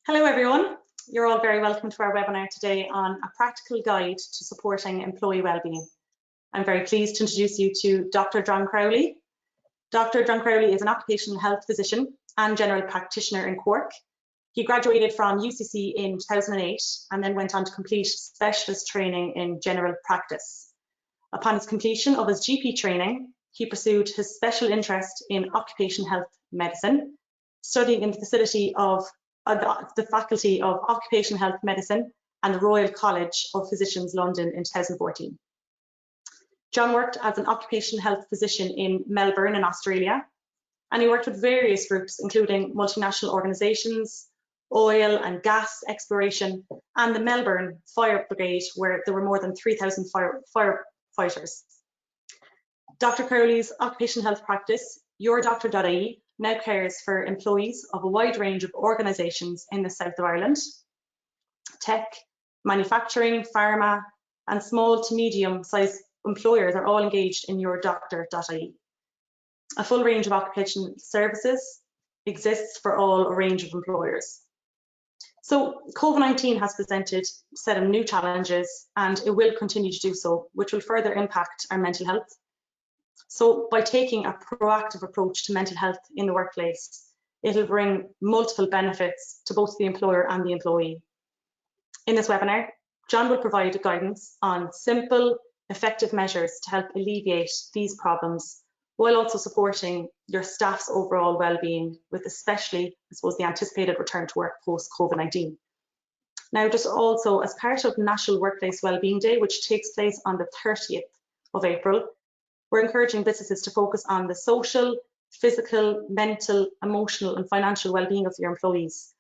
Hello everyone, you're all very welcome to our webinar today on a practical guide to supporting employee wellbeing. I'm very pleased to introduce you to Dr. John Crowley. Dr. John Crowley is an occupational health physician and general practitioner in Cork. He graduated from UCC in 2008 and then went on to complete specialist training in general practice. Upon his completion of his GP training, he pursued his special interest in occupational health medicine, studying in the Faculty of Occupational Health Medicine and the Royal College of Physicians, London in 2014. John worked as an occupational health physician in Melbourne in Australia, and he worked with various groups, including multinational organisations, oil and gas exploration, and the Melbourne Fire Brigade, where there were more than 3,000 firefighters. Dr. Crowley's occupational health practice, yourdoctor.ie, now cares for employees of a wide range of organisations in the south of Ireland. Tech, manufacturing, pharma, and small to medium-sized employers are all engaged in yourdoctor.ie. A full range of occupational services exists for all a range of employers. So COVID-19 has presented a set of new challenges, and it will continue to do so, which will further impact our mental health. So by taking a proactive approach to mental health in the workplace, it'll bring multiple benefits to both the employer and the employee. In this webinar, John will provide guidance on simple, effective measures to help alleviate these problems, while also supporting your staff's overall well-being, with especially, I suppose, the anticipated return to work post-COVID-19. Now, just also as part of National Workplace Wellbeing Day, which takes place on the 30th of April, we're encouraging businesses to focus on the social, physical, mental, emotional and financial well-being of your employees.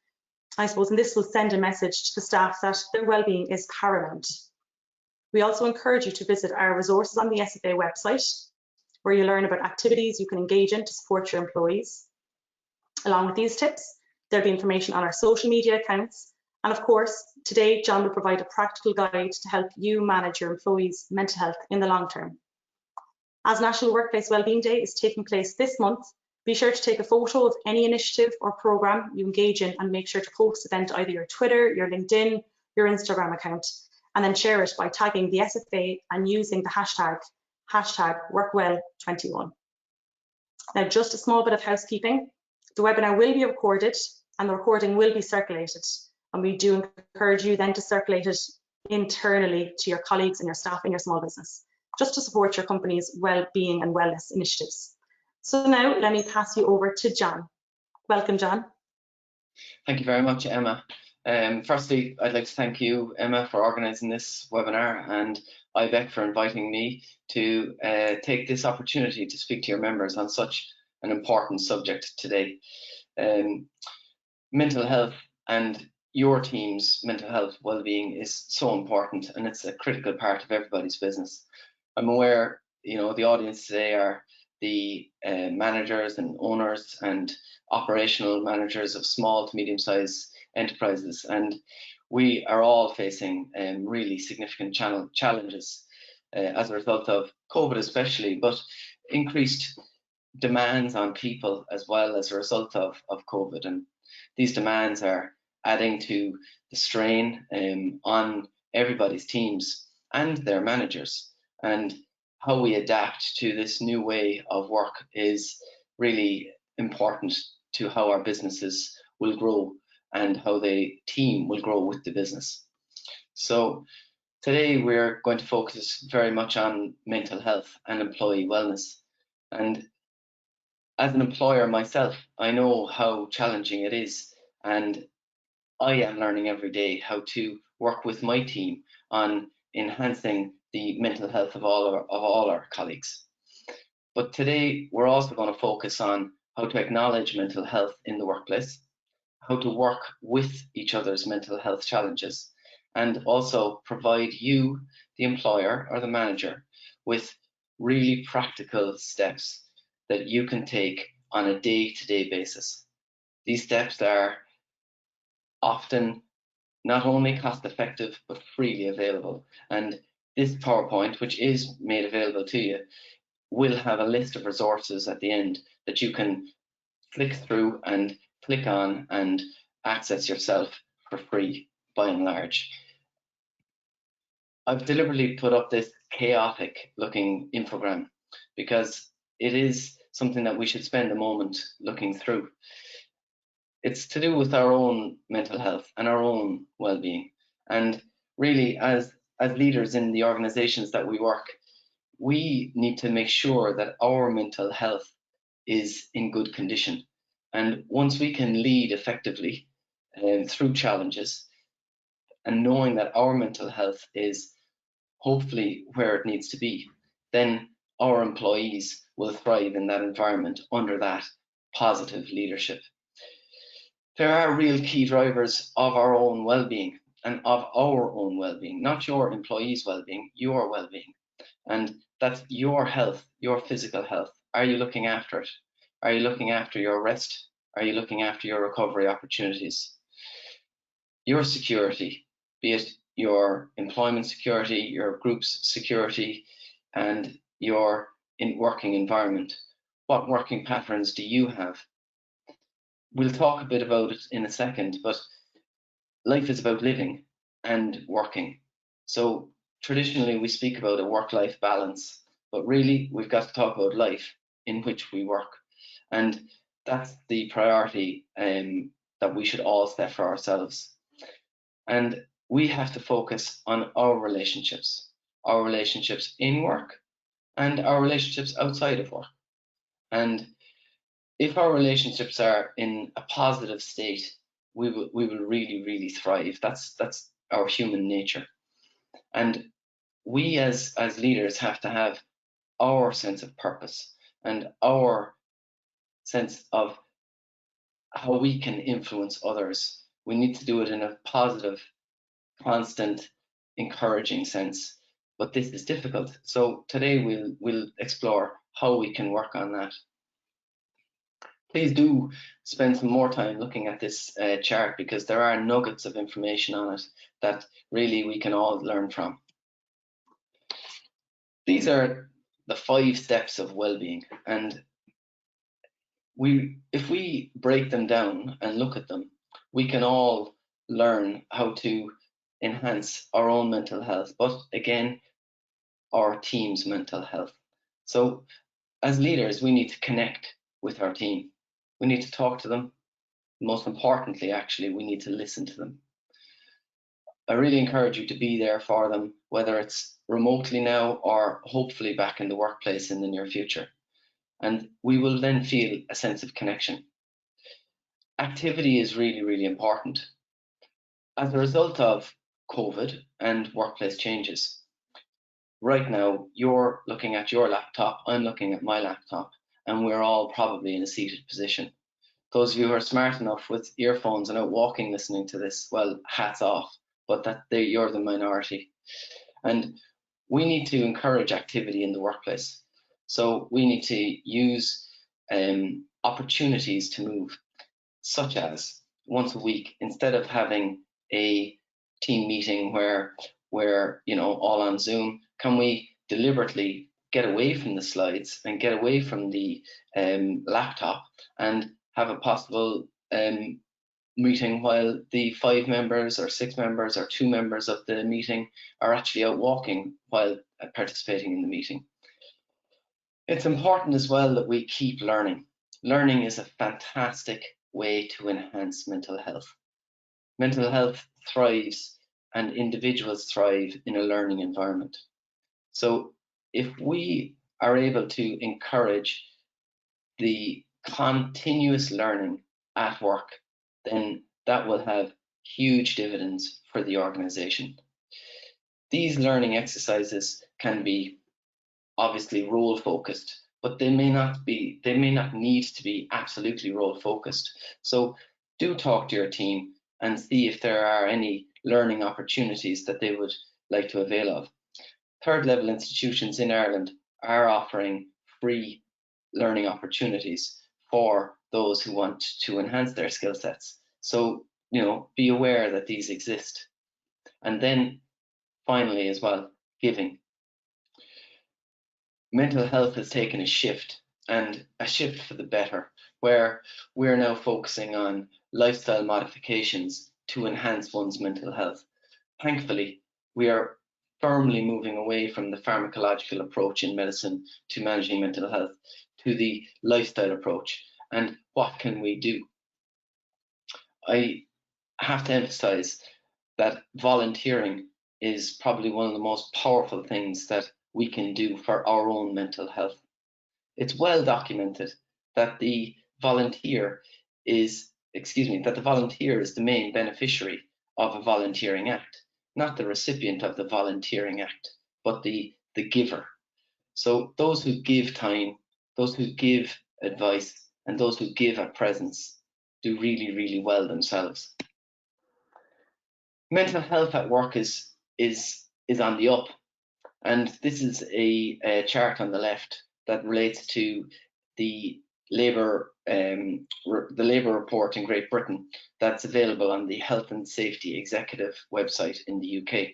I suppose, and this will send a message to the staff that their well-being is paramount. We also encourage you to visit our resources on the SFA website, where you learn about activities you can engage in to support your employees. Along with these tips, there'll be information on our social media accounts. And of course, today, John will provide a practical guide to help you manage your employees' mental health in the long term. As National Workplace Wellbeing Day is taking place this month, be sure to take a photo of any initiative or programme you engage in and make sure to post it then to either your Twitter, your LinkedIn, your Instagram account, and then share it by tagging the SFA and using the hashtag #WorkWell21. Now, just a small bit of housekeeping. The webinar will be recorded and the recording will be circulated. And we do encourage you then to circulate it internally to your colleagues and your staff in your small business, just to support your company's well-being and wellness initiatives. So now let me pass you over to John. Welcome, John. Thank you very much, Emma. Firstly, I'd like to thank you, Emma, for organising this webinar, and IBEC for inviting me to take this opportunity to speak to your members on such an important subject today. Mental health and your team's mental health well-being is so important, and it's a critical part of everybody's business. I'm aware, the audience today are the managers and owners and operational managers of small to medium-sized enterprises, and we are all facing really significant challenges as a result of COVID especially, but increased demands on people as well as a result of COVID. And these demands are adding to the strain on everybody's teams and their managers. And how we adapt to this new way of work is really important to how our businesses will grow and how the team will grow with the business. So today we're going to focus very much on mental health and employee wellness. And as an employer myself, I know how challenging it is, and I am learning every day how to work with my team on enhancing the mental health of all our colleagues. But today we're also going to focus on how to acknowledge mental health in the workplace, how to work with each other's mental health challenges, and also provide you, the employer or the manager, with really practical steps that you can take on a day-to-day basis. These steps are often not only cost-effective but freely available, and this PowerPoint, which is made available to you, will have a list of resources at the end that you can flick through and click on and access yourself for free, by and large. I've deliberately put up this chaotic looking infogram because it is something that we should spend a moment looking through. It's to do with our own mental health and our own well-being. And really, as leaders in the organizations that we work, we need to make sure that our mental health is in good condition. And once we can lead effectively through challenges, and knowing that our mental health is hopefully where it needs to be, then our employees will thrive in that environment under that positive leadership. There are real key drivers of our own well-being and of our own well-being, not your employees' well-being, your well-being. And that's your health, your physical health. Are you looking after it? Are you looking after your rest? Are you looking after your recovery opportunities? Your security, be it your employment security, your group's security, and your working environment. What working patterns do you have? We'll talk a bit about it in a second, but life is about living and working. So traditionally we speak about a work-life balance, but really we've got to talk about life in which we work. And that's the priority that we should all set for ourselves. And we have to focus on our relationships in work and our relationships outside of work. And if our relationships are in a positive state, we will really, really thrive. That's our human nature. And we as leaders have to have our sense of purpose and our sense of how we can influence others. We need to do it in a positive, constant, encouraging sense. But this is difficult. So today we'll explore how we can work on that. Please do spend some more time looking at this chart, because there are nuggets of information on it that really we can all learn from. These are the 5 steps of well-being, and if we break them down and look at them, we can all learn how to enhance our own mental health, but again, our team's mental health. So as leaders, we need to connect with our team. We need to talk to them. Most importantly, actually, we need to listen to them. I really encourage you to be there for them, whether it's remotely now or hopefully back in the workplace in the near future. And we will then feel a sense of connection. Activity is really, really important. As a result of COVID and workplace changes, right now you're looking at your laptop, I'm looking at my laptop, and we're all probably in a seated position. Those of you who are smart enough with earphones and out walking listening to this, well, hats off, but you're the minority. And we need to encourage activity in the workplace. So we need to use opportunities to move, such as once a week, instead of having a team meeting where we're all on Zoom, can we deliberately get away from the slides and get away from the laptop and have a possible meeting while the 5 members or 6 members or 2 members of the meeting are actually out walking while participating in the meeting. It's important as well that we keep learning. Learning is a fantastic way to enhance mental health. Mental health thrives and individuals thrive in a learning environment. So if we are able to encourage the continuous learning at work, then that will have huge dividends for the organization. These learning exercises can be obviously role focused, but they may not need to be absolutely role focused. So do talk to your team and see if there are any learning opportunities that they would like to avail of. Third level institutions in Ireland are offering free learning opportunities for those who want to enhance their skill sets. So, be aware that these exist. And then finally as well, giving. Mental health has taken a shift, and a shift for the better, where we're now focusing on lifestyle modifications to enhance one's mental health. Thankfully, we are firmly moving away from the pharmacological approach in medicine to managing mental health to the lifestyle approach. And what can we do? I have to emphasize that volunteering is probably one of the most powerful things that we can do for our own mental health. It's well documented that the volunteer is the main beneficiary of a volunteering act, not the recipient of the volunteering act, but the giver. So those who give time, those who give advice, and those who give a presence do really, really well themselves. Mental health at work is on the up, and this is a chart on the left that relates to the Labour report in Great Britain that's available on the Health and Safety Executive website in the UK.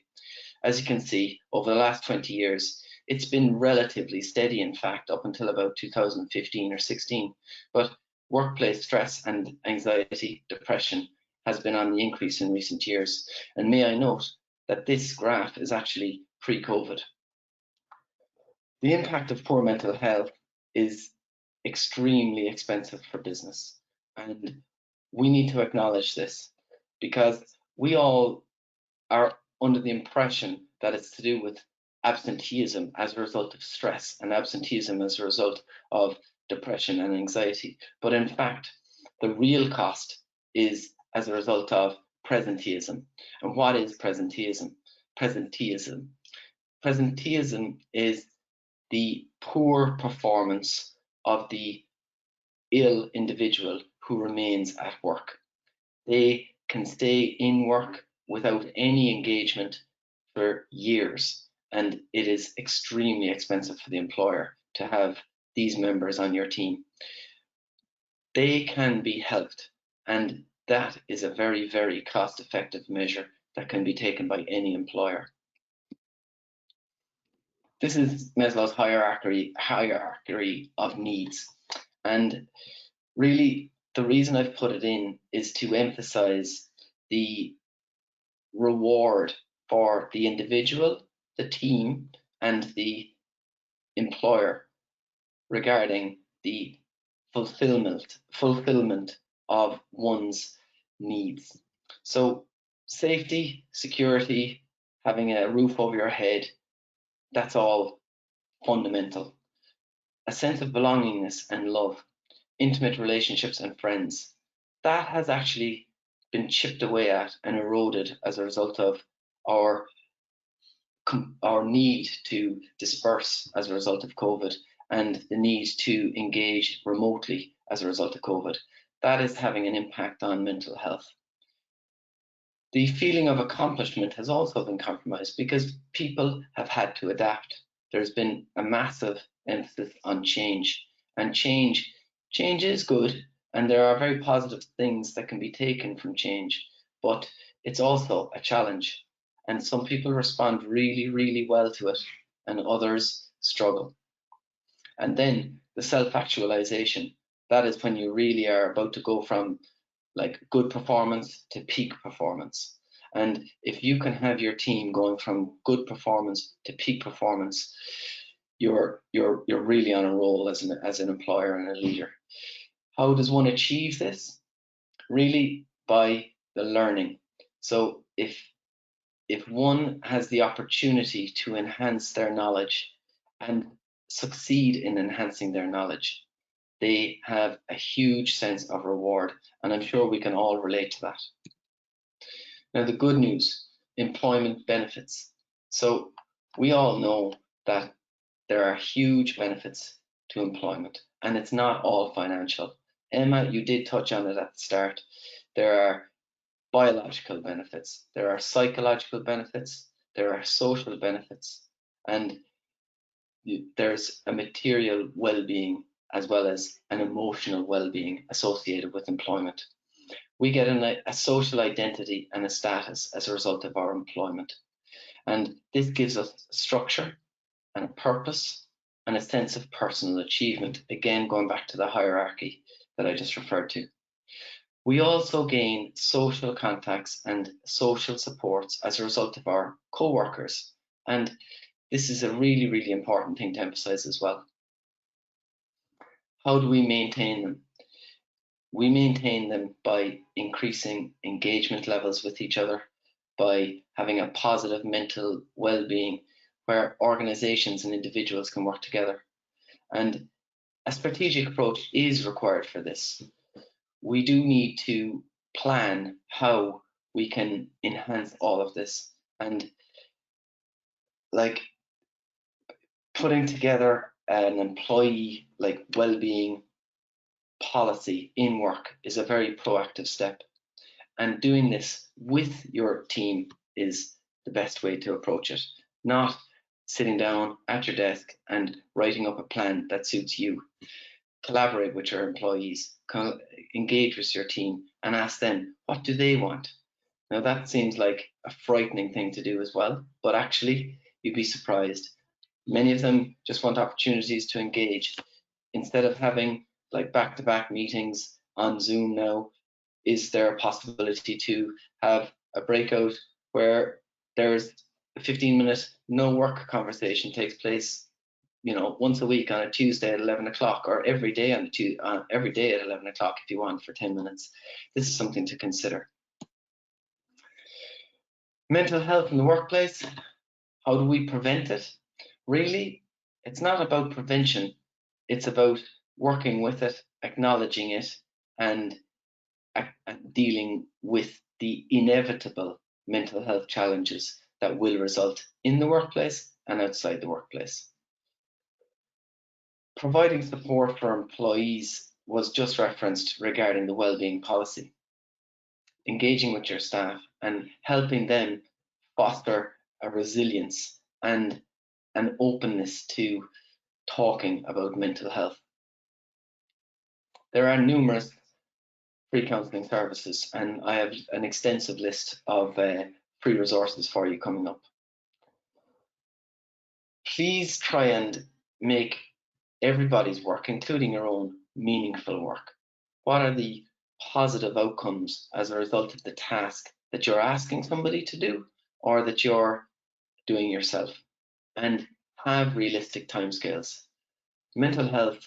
As you can see, over the last 20 years, it's been relatively steady, in fact, up until about 2015 or 16. But workplace stress and anxiety, depression, has been on the increase in recent years. And may I note that this graph is actually pre-COVID. The impact of poor mental health is extremely expensive for business. And we need to acknowledge this, because we all are under the impression that it's to do with absenteeism as a result of stress and absenteeism as a result of depression and anxiety. But in fact, the real cost is as a result of presenteeism. And what is presenteeism? Presenteeism is the poor performance of the ill individual who remains at work. They can stay in work without any engagement for years, and it is extremely expensive for the employer to have these members on your team. They can be helped, and that is a very, very cost-effective measure that can be taken by any employer. This is Maslow's hierarchy of needs, and really the reason I've put it in is to emphasize the reward for the individual, the team, and the employer regarding the fulfillment of one's needs. So safety, security, having a roof over your head, that's all fundamental. A sense of belongingness and love, intimate relationships and friends, that has actually been chipped away at and eroded as a result of our need to disperse as a result of COVID and the need to engage remotely as a result of COVID. That is having an impact on mental health. The feeling of accomplishment has also been compromised because people have had to adapt. There's been a massive emphasis on change, and change is good, and there are very positive things that can be taken from change, but it's also a challenge, and some people respond really, really well to it, and others struggle. And then the self-actualization, that is when you really are about to go from like good performance to peak performance. And if you can have your team going from good performance to peak performance, you're really on a roll as an employer and a leader. How does one achieve this? Really by the learning. So if one has the opportunity to enhance their knowledge and succeed in enhancing their knowledge, they have a huge sense of reward, and I'm sure we can all relate to that. Now, the good news, employment benefits. So we all know that there are huge benefits to employment, and it's not all financial. Emma, you did touch on it at the start. There are biological benefits, there are psychological benefits, there are social benefits, and there's a material well-being as well as an emotional well-being associated with employment. We get a social identity and a status as a result of our employment. And this gives us structure and a purpose and a sense of personal achievement. Again, going back to the hierarchy that I just referred to. We also gain social contacts and social supports as a result of our co-workers. And this is a really, really important thing to emphasize as well. How do we maintain them? We maintain them by increasing engagement levels with each other, by having a positive mental well-being where organizations and individuals can work together. And a strategic approach is required for this. We do need to plan how we can enhance all of this, and like putting together an employee well-being policy in work is a very proactive step, and doing this with your team is the best way to approach it, not sitting down at your desk and writing up a plan that suits you. Collaborate with your employees, engage with your team and ask them, what do they want? Now that seems like a frightening thing to do as well, but actually you'd be surprised. Many of them just want opportunities to engage. Instead of having like back-to-back meetings on Zoom now, is there a possibility to have a breakout where there's a 15-minute no work conversation takes place, once a week on a Tuesday at 11 o'clock, or every day every day at 11 o'clock if you want, for 10 minutes. This is something to consider. Mental health in the workplace, how do we prevent it? Really, it's not about prevention. It's about working with it, acknowledging it, and dealing with the inevitable mental health challenges that will result in the workplace and outside the workplace. Providing support for employees was just referenced regarding the wellbeing policy. Engaging with your staff and helping them foster a resilience and an openness to talking about mental health. There are numerous free counselling services, and I have an extensive list of free resources for you coming up. Please try and make everybody's work, including your own, meaningful work. What are the positive outcomes as a result of the task that you're asking somebody to do or that you're doing yourself? And have realistic timescales. Mental health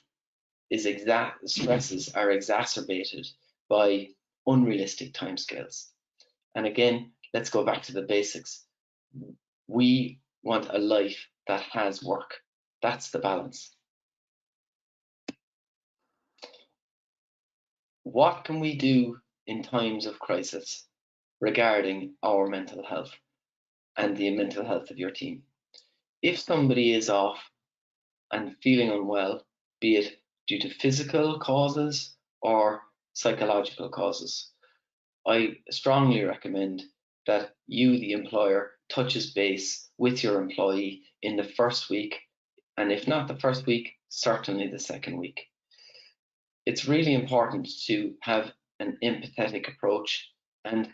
stresses are exacerbated by unrealistic timescales. And again, let's go back to the basics. We want a life that has work. That's the balance. What can we do in times of crisis regarding our mental health and the mental health of your team? If somebody is off and feeling unwell, be it due to physical causes or psychological causes, I strongly recommend that you, the employer, touches base with your employee in the first week, and if not the first week, certainly the second week. It's really important to have an empathetic approach and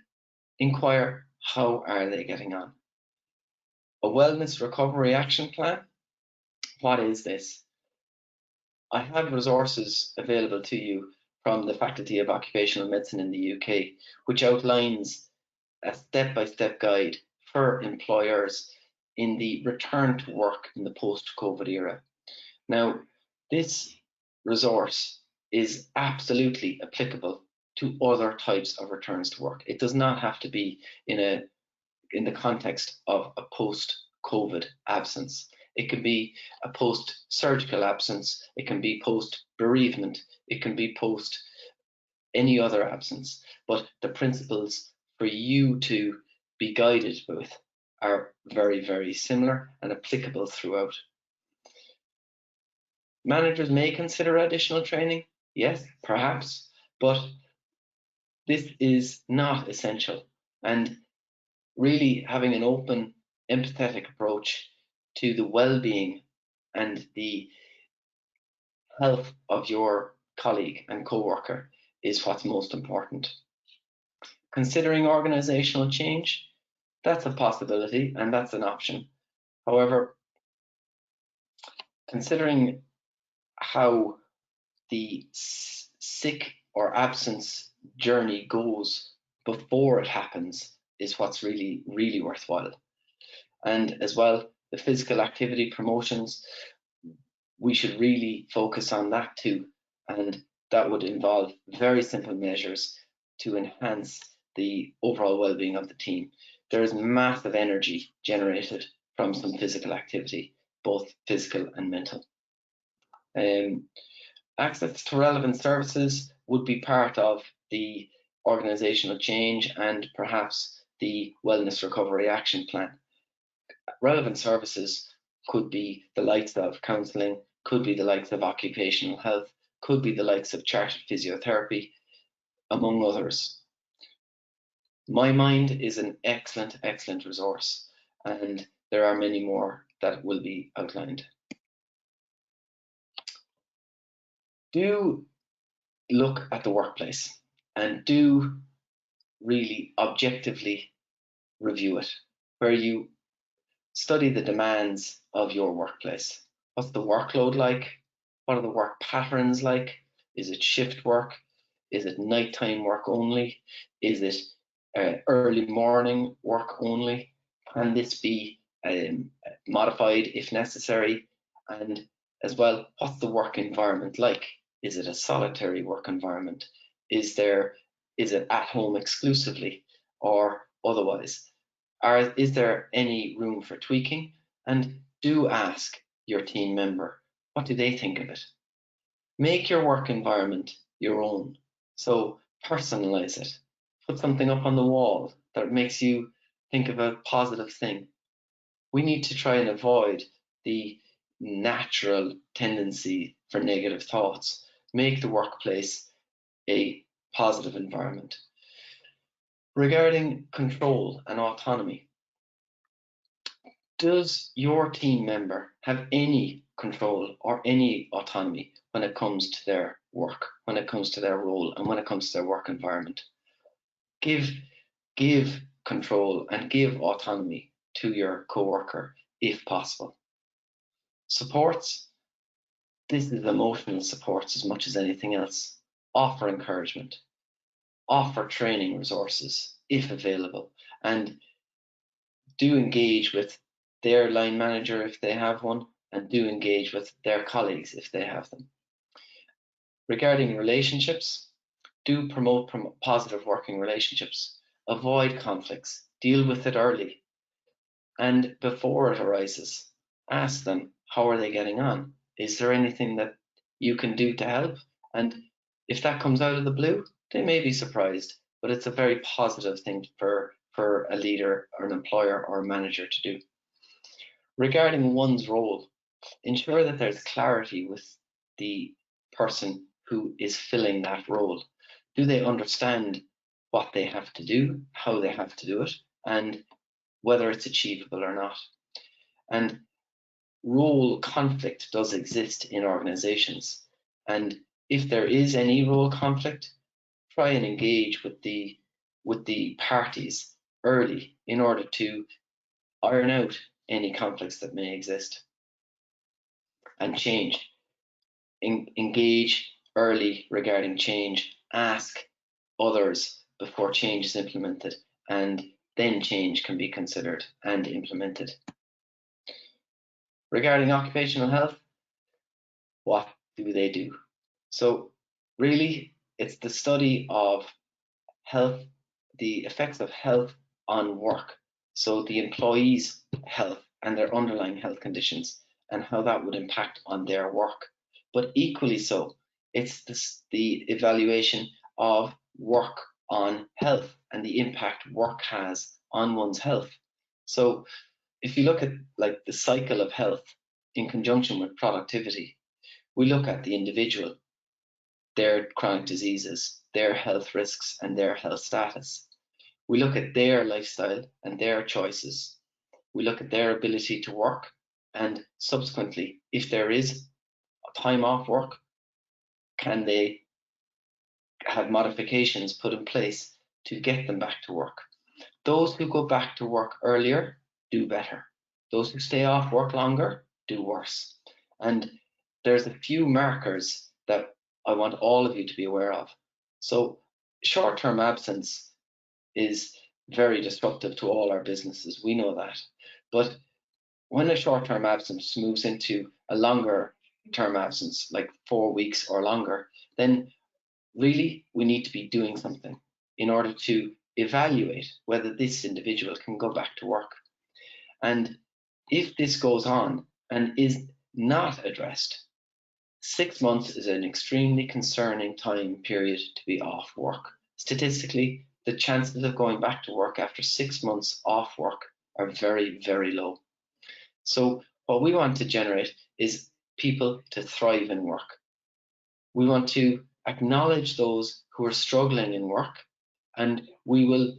inquire, how are they getting on? A wellness recovery action plan. What is this? I have resources available to you from the Faculty of Occupational Medicine in the UK, which outlines a step-by-step guide for employers in the return to work in the post-COVID era. Now, this resource is absolutely applicable to other types of returns to work. It does not have to be in the context of a post-COVID absence. It can be a post-surgical absence. It can be post-bereavement. It can be post any other absence. But the principles for you to be guided with are very, very similar and applicable throughout. Managers may consider additional training. Yes, perhaps, but this is not essential. And really having an open, empathetic approach to the well-being and the health of your colleague and co-worker is what's most important. Considering organizational change, that's a possibility and that's an option. However, considering how the sick or absence journey goes before it happens is what's really, really worthwhile. And as well, the physical activity promotions, we should really focus on that too. And that would involve very simple measures to enhance the overall well-being of the team. There is massive energy generated from some physical activity, both physical and mental. Access to relevant services would be part of the organisational change and perhaps the wellness recovery action plan. Relevant services could be the likes of counselling, could be the likes of occupational health, could be the likes of chartered physiotherapy, among others. My Mind is an excellent, excellent resource, and there are many more that will be outlined. Do look at the workplace and do really objectively review it, where you study the demands of your workplace. What's the workload like? What are the work patterns like? Is it shift work? Is it nighttime work only? Is it early morning work only? Can this be modified if necessary? And as well, what's the work environment like? Is it a solitary work environment? Is it at home exclusively or otherwise? Is there any room for tweaking? And do ask your team member, what do they think of it? Make your work environment your own. So personalize it. Put something up on the wall that makes you think of a positive thing. We need to try and avoid the natural tendency for negative thoughts. Make the workplace a positive environment. Regarding control and autonomy, does your team member have any control or any autonomy when it comes to their work, when it comes to their role, and when it comes to their work environment? Give control and give autonomy to your co-worker if possible. Supports, this is emotional supports as much as anything else. Offer encouragement, offer training resources if available, and do engage with their line manager if they have one, and do engage with their colleagues if they have them. Regarding relationships, do promote positive working relationships. Avoid conflicts, deal with it early, and before it arises, ask them, how are they getting on? Is there anything that you can do to help? And if that comes out of the blue, they may be surprised, but it's a very positive thing for a leader or an employer or a manager to do. Regarding one's role, ensure that there's clarity with the person who is filling that role. Do they understand what they have to do, how they have to do it, and whether it's achievable or not? And role conflict does exist in organizations. And if there is any role conflict, try and engage with the parties early in order to iron out any conflicts that may exist. And change. Engage early regarding change. Ask others before change is implemented, and then change can be considered and implemented. Regarding occupational health, what do they do? So really, it's the study of health, the effects of health on work. So the employees' health and their underlying health conditions and how that would impact on their work. But equally so, it's the evaluation of work on health and the impact work has on one's health. So if you look at like the cycle of health in conjunction with productivity, we look at the individual, their chronic diseases, their health risks, and their health status. We look at their lifestyle and their choices. We look at their ability to work, and subsequently, if there is a time off work, can they have modifications put in place to get them back to work? Those who go back to work earlier do better. Those who stay off work longer do worse. And there's a few markers that I want all of you to be aware of. So short-term absence is very disruptive to all our businesses. We know that. But when a short-term absence moves into a longer-term absence, like 4 weeks or longer, then really we need to be doing something in order to evaluate whether this individual can go back to work. And if this goes on and is not addressed, 6 months is an extremely concerning time period to be off work. Statistically, the chances of going back to work after 6 months off work are very, very low. So what we want to generate is people to thrive in work. We want to acknowledge those who are struggling in work, and we will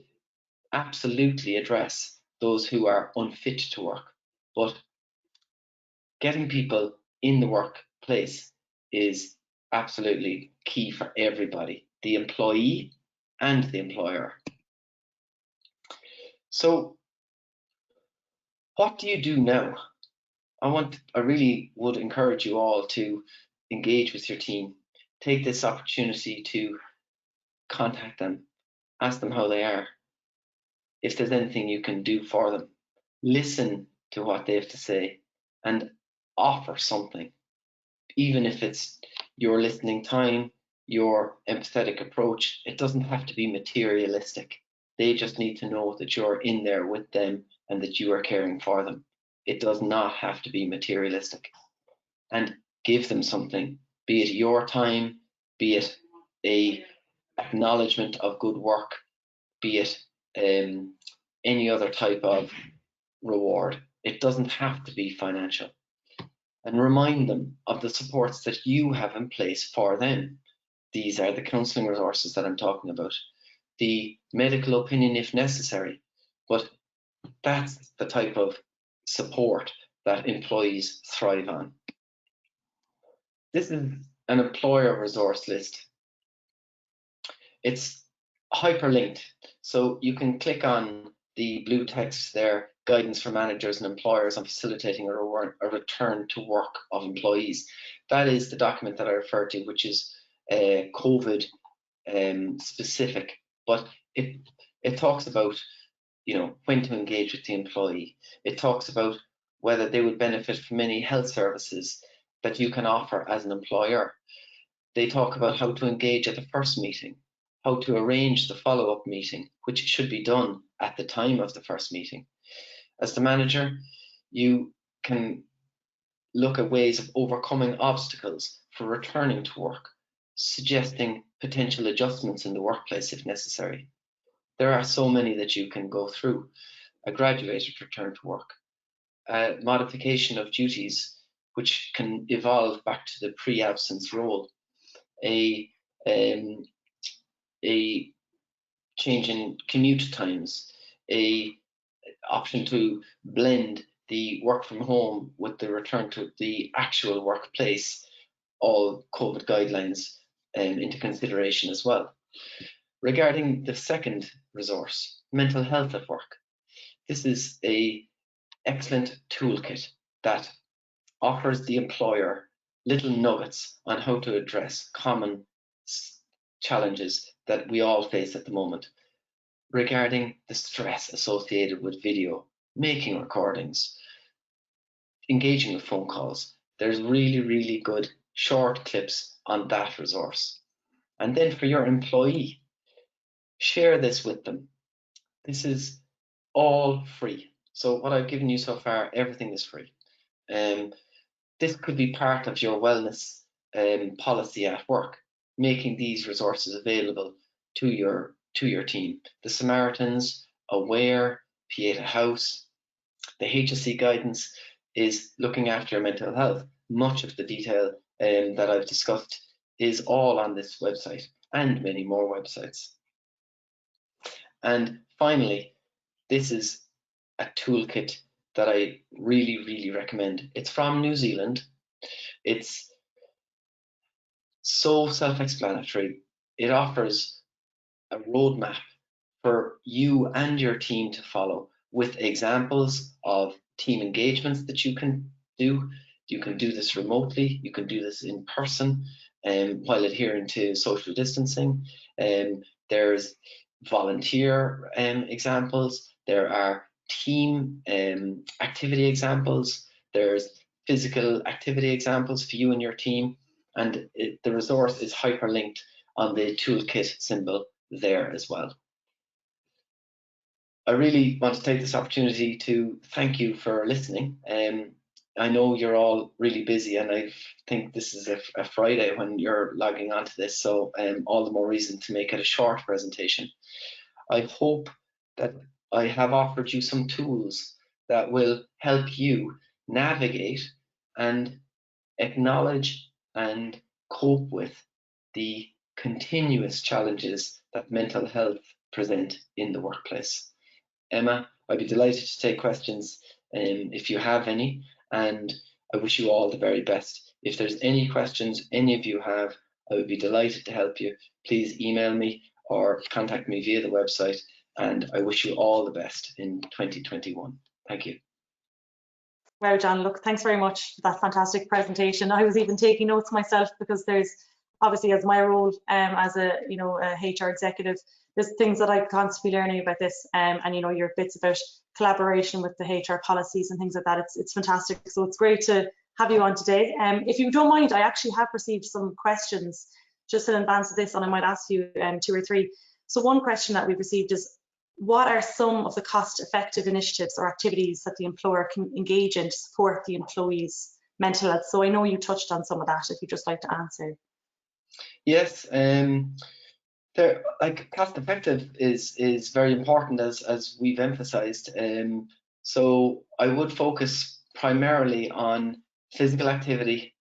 absolutely address those who are unfit to work. But getting people in the workplace is absolutely key for everybody, the employee and the employer. So what do you do now? I really would encourage you all to engage with your team. Take this opportunity to contact them, ask them how they are, if there's anything you can do for them. Listen to what they have to say and offer something, even if it's your listening time, your empathetic approach. It doesn't have to be materialistic. They just need to know that you're in there with them and that you are caring for them. It does not have to be materialistic. And give them something, be it your time, be it a acknowledgement of good work, be it any other type of reward. It doesn't have to be financial. And remind them of the supports that you have in place for them. These are the counselling resources that I'm talking about, the medical opinion if necessary, but that's the type of support that employees thrive on. This is an employer resource list. It's hyperlinked, so you can click on the blue text there, guidance for managers and employers on facilitating a return to work of employees. That is the document that I referred to, which is COVID specific, but it talks about, when to engage with the employee. It talks about whether they would benefit from any health services that you can offer as an employer. They talk about how to engage at the first meeting, how to arrange the follow-up meeting, which should be done at the time of the first meeting. As the manager, you can look at ways of overcoming obstacles for returning to work, suggesting potential adjustments in the workplace if necessary. There are so many that you can go through. A graduated return to work, a modification of duties, which can evolve back to the pre-absence role, a change in commute times, a option to blend the work from home with the return to the actual workplace, all COVID guidelines into consideration as well. Regarding the second resource, mental health at work, this is an excellent toolkit that offers the employer little nuggets on how to address common challenges that we all face at the moment. Regarding the stress associated with video, making recordings, engaging with phone calls, there's really, really good short clips on that resource. And then for your employee, share this with them. This is all free. So what I've given you so far, everything is free. This could be part of your wellness policy at work, making these resources available to your team. The Samaritans, Aware, Pieta House, the HSC guidance is looking after your mental health. Much of the detail that I've discussed is all on this website and many more websites. And finally, this is a toolkit that I really, really recommend. It's from New Zealand. It's so self-explanatory. It offers a roadmap for you and your team to follow with examples of team engagements that you can do. You can do this remotely, you can do this in person while adhering to social distancing. there's volunteer examples, there are team activity examples, there's physical activity examples for you and your team, and the resource is hyperlinked on the toolkit symbol there as well. I really want to take this opportunity to thank you for listening. I know you're all really busy, and I think this is a Friday when you're logging onto this, so all the more reason to make it a short presentation. I hope that I have offered you some tools that will help you navigate and acknowledge and cope with the continuous challenges that mental health present in the workplace. Emma, I'd be delighted to take questions if you have any, and I wish you all the very best. If there's any questions any of you have, I would be delighted to help you. Please email me or contact me via the website, and I wish you all the best in 2021. Thank you. Wow, John, look, thanks very much for that fantastic presentation. I was even taking notes myself, because there's obviously, as my role as a HR executive, there's things that I'm constantly learning about this, and your bits about collaboration with the HR policies and things like that. It's fantastic. So it's great to have you on today. If you don't mind, I actually have received some questions just in advance of this, and I might ask you 2 or 3. So one question that we've received is, what are some of the cost-effective initiatives or activities that the employer can engage in to support the employees' mental health? So I know you touched on some of that, if you'd just like to answer. Yes, like cost effective is very important, as we've emphasized. So I would focus primarily on physical activity,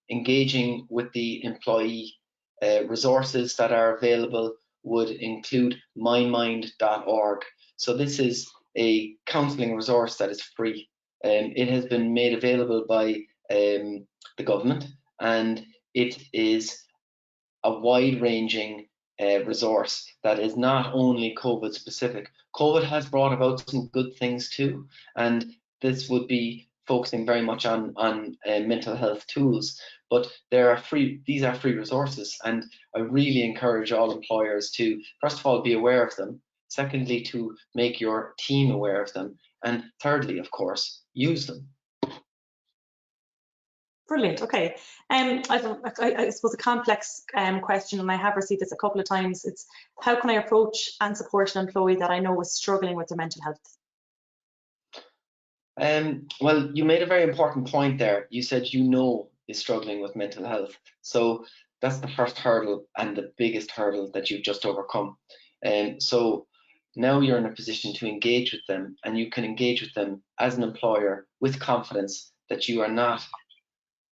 engaging with the employee. Resources that are available would include mymind.org. So this is a counselling resource that is free. It has been made available by the government, and it is a wide-ranging resource that is not only COVID specific. COVID has brought about some good things too, and this would be focusing very much on mental health tools, but these are free resources, and I really encourage all employers to, first of all, be aware of them, secondly, to make your team aware of them, and thirdly, of course, use them. Brilliant. Okay. I suppose a complex question, and I have received this a couple of times. It's, how can I approach and support an employee that I know is struggling with their mental health? Well, you made a very important point there. You said is struggling with mental health. So that's the first hurdle and the biggest hurdle that you've just overcome. So now you're in a position to engage with them, and you can engage with them as an employer with confidence that you are not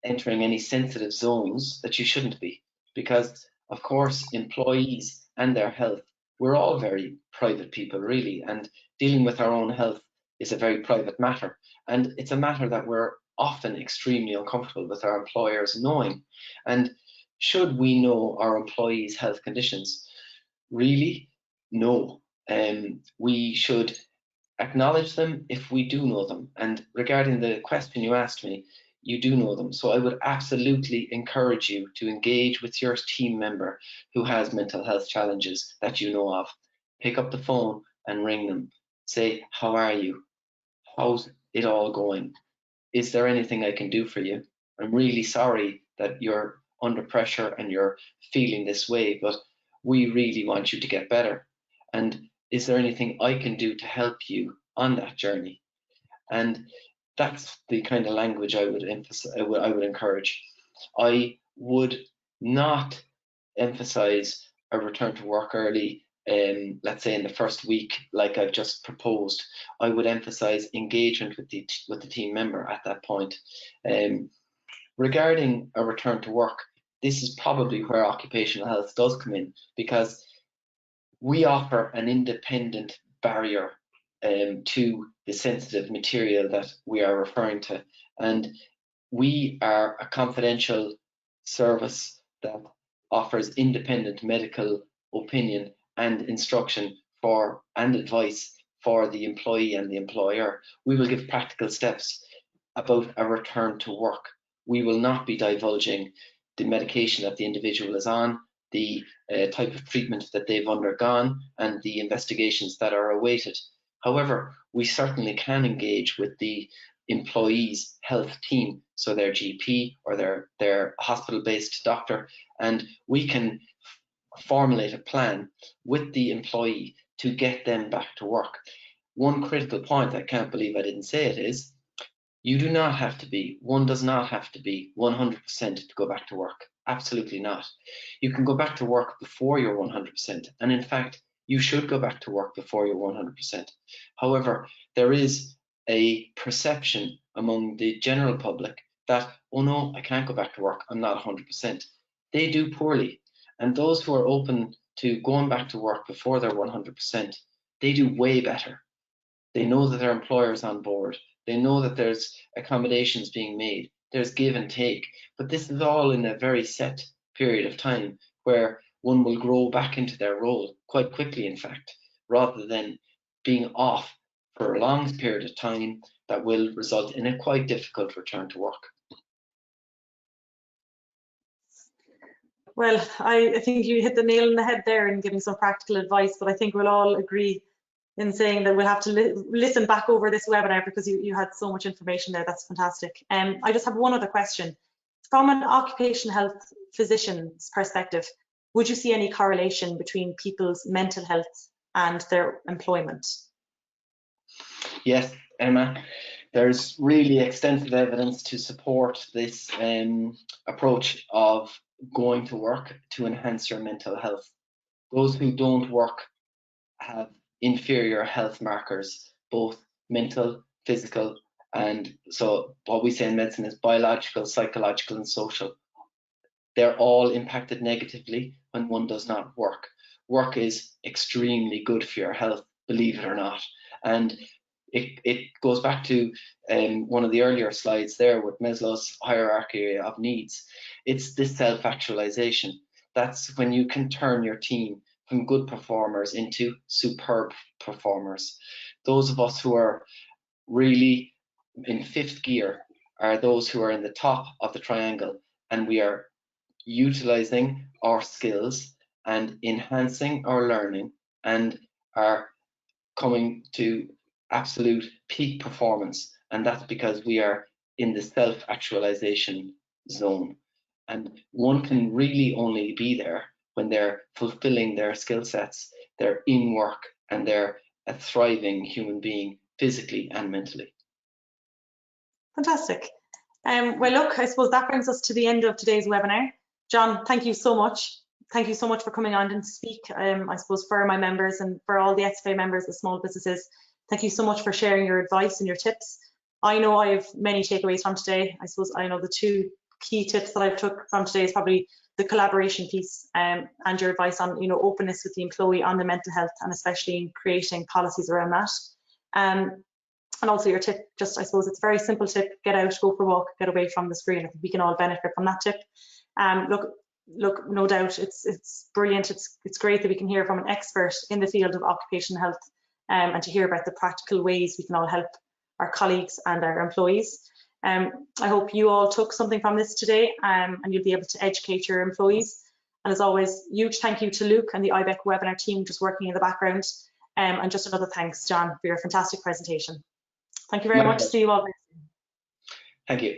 entering any sensitive zones that you shouldn't be. Because, of course, employees and their health, we're all very private people, really, and dealing with our own health is a very private matter. And it's a matter that we're often extremely uncomfortable with our employers knowing. And should we know our employees' health conditions? Really? No. We should acknowledge them if we do know them. And regarding the question you asked me, you do know them. So I would absolutely encourage you to engage with your team member who has mental health challenges that you know of. Pick up the phone and ring them. Say, how are you? How's it all going? Is there anything I can do for you? I'm really sorry that you're under pressure and you're feeling this way, but we really want you to get better. And is there anything I can do to help you on that journey? And that's the kind of language I would emphasize. I would encourage. I would not emphasize a return to work early. Let's say in the first week, like I've just proposed. I would emphasize engagement with the team member at that point. Regarding a return to work, this is probably where occupational health does come in, because we offer an independent barrier to the sensitive material that we are referring to, and we are a confidential service that offers independent medical opinion and instruction and advice for the employee and the employer. We will give practical steps about a return to work. We will not be divulging the medication that the individual is on, the type of treatment that they've undergone and the investigations that are awaited. However, we certainly can engage with the employee's health team, so their GP or their hospital-based doctor, and we can formulate a plan with the employee to get them back to work. One critical point, I can't believe I didn't say it, is you do not have to be, one does not have to be 100% to go back to work. Absolutely not. You can go back to work before you're 100%. And in fact, you should go back to work before you're 100%. However, there is a perception among the general public that, oh no, I can't go back to work, I'm not 100%. They do poorly. And those who are open to going back to work before they're 100%, they do way better. They know that their employer is on board. They know that there's accommodations being made. There's give and take. But this is all in a very set period of time where one will grow back into their role quite quickly, in fact, rather than being off for a long period of time that will result in a quite difficult return to work. Well, I think you hit the nail on the head there in giving some practical advice, but I think we'll all agree in saying that we'll have to listen back over this webinar because you had so much information there. That's fantastic. I just have one other question. From an occupational health physician's perspective, would you see any correlation between people's mental health and their employment? Yes, Emma, there's really extensive evidence to support this approach of going to work to enhance your mental health. Those who don't work have inferior health markers, both mental, physical, and so what we say in medicine is biological, psychological, and social. They're all impacted negatively when one does not work. Work is extremely good for your health, believe it or not. And it goes back to one of the earlier slides there with Maslow's hierarchy of needs. It's this self-actualization. That's when you can turn your team from good performers into superb performers. Those of us who are really in fifth gear are those who are in the top of the triangle, and we are utilizing our skills and enhancing our learning and are coming to absolute peak performance, and that's because we are in the self-actualization zone, and one can really only be there when they're fulfilling their skill sets, they're in work, and they're a thriving human being physically and mentally. Fantastic. Well, look, I suppose that brings us to the end of today's webinar. John, thank you so much. Thank you so much for coming on and speak. I suppose for my members and for all the SFA members, the small businesses, thank you so much for sharing your advice and your tips. I know I have many takeaways from today. I suppose I know the two key tips that I've took from today is probably the collaboration piece and your advice on, openness with the employee on the mental health, and especially in creating policies around that. And also your tip, just I suppose it's a very simple tip: get out, go for a walk, get away from the screen. I think we can all benefit from that tip. Look, no doubt it's brilliant. It's great that we can hear from an expert in the field of occupational health and to hear about the practical ways we can all help our colleagues and our employees. I hope you all took something from this today and you'll be able to educate your employees. And as always, huge thank you to Luke and the IBEC webinar team just working in the background. And just another thanks, John, for your fantastic presentation. Thank you very much. See you all. Thank you.